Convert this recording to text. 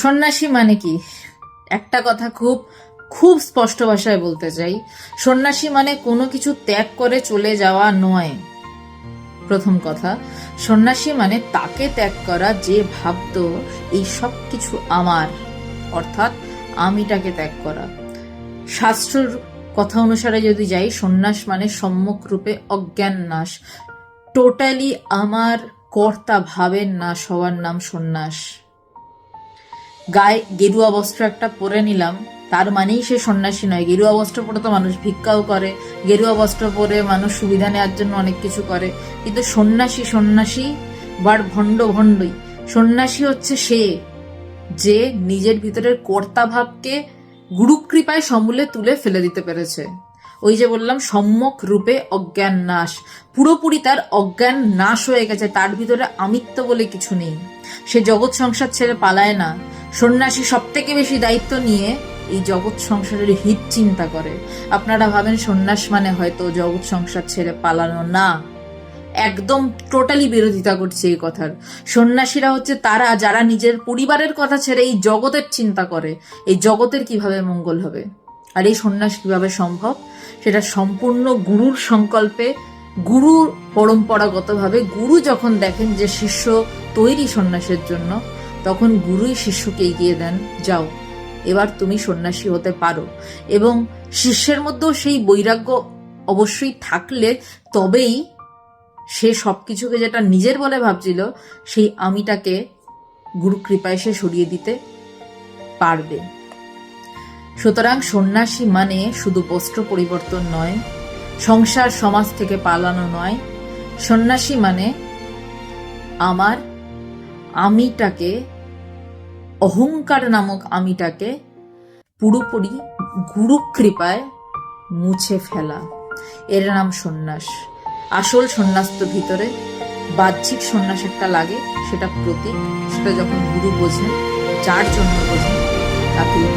সন্ন্যাসী মানে কি? একটা কথা খুব খুব স্পষ্ট ভাষায় বলতে চাই, সন্ন্যাসী মানে কোনো কিছু ত্যাগ করে চলে যাওয়া নয়। প্রথম কথা, সন্ন্যাসী মানে তাকে ত্যাগ করা যে ভাবতো এই সব কিছু আমার, অর্থাৎ আমিটাকে ত্যাগ করা। শাস্ত্রর কথা অনুসারে যদি যাই, সন্ন্যাস মানে সম্যক রূপে অজ্ঞান নাশ, টোটালি আমার কর্তা ভাবের নাশ হওয়ার নাম সন্ন্যাস। গায়ে গেরুয়া বস্ত্র একটা পরে নিলাম, তার মানেই সে সন্ন্যাসী নয়। গেরুয়া বস্ত্র পরে তো মানুষ ভিক্ষাও করে, গেরুয়া বস্ত্র পরে মানুষ সুবিধা নেওয়ার জন্য অনেক কিছু করে, কিন্তু সন্ন্যাসী সন্ন্যাসী বাট ভণ্ড ভণ্ডই। সন্ন্যাসী হচ্ছে সে যে নিজের ভিতরের কর্তা ভাবকে গুরুকৃপায় সমূলে তুলে ফেলে দিতে পেরেছে। ওই যে বললাম সম্যক রূপে অজ্ঞান নাশ, পুরোপুরি তার অজ্ঞান নাশ হয়ে গেছে, তার ভিতরে আমিত্ব বলে কিছু নেই। সে জগৎ সংসার ছেড়ে পালায় না। সন্ন্যাসী সব থেকে বেশি দায়িত্ব নিয়ে এই জগৎ সংসারের হিত চিন্তা করে। আপনারা ভাবেন সন্ন্যাস মানে হয়তো জগৎ সংসার ছেড়ে পালানো, না, একদম টোটালি বিরোধিতা করছে এই কথার। সন্ন্যাসীরা হচ্ছে তারা যারা নিজের পরিবারের কথা ছেড়ে এই জগতের চিন্তা করে, এই জগতের কিভাবে মঙ্গল হবে। আর এই সন্ন্যাস কিভাবে সম্ভব? সেটা সম্পূর্ণ গুরুর সংকল্পে, গুরু পরম্পরাগতভাবে। গুরু যখন দেখেন যে শিষ্য তৈরি সন্ন্যাসের জন্য, তখন গুরুই শিষ্যকে এগিয়ে দেন, যাও এবার তুমি সন্ন্যাসী হতে পারো। এবং শিষ্যের মধ্যেও সেই বৈরাগ্য অবশ্যই থাকলে তবেই সে সবকিছুকে যেটা নিজের বলে ভাবছিল, সেই আমিটাকে গুরু কৃপায় সে সরিয়ে দিতে পারবে। সুতরাং সন্ন্যাসী মানে শুধু বস্ত্র পরিবর্তন নয়, সংসার সমাজ থেকে পালানো নয়। সন্ন্যাসী মানে আমার আমিটাকে, অহংকার নামক আমিটাকে পুরোপুরি গুরু কৃপায় মুছে ফেলা, এর নাম সন্ন্যাস। আসল সন্ন্যাস তো ভিতরে, বাহ্যিক সন্ন্যাস একটা লাগে, সেটা প্রতীক। সেটা যখন গুরু বোঝেন, যার জন্য বোঝেন, তাকেই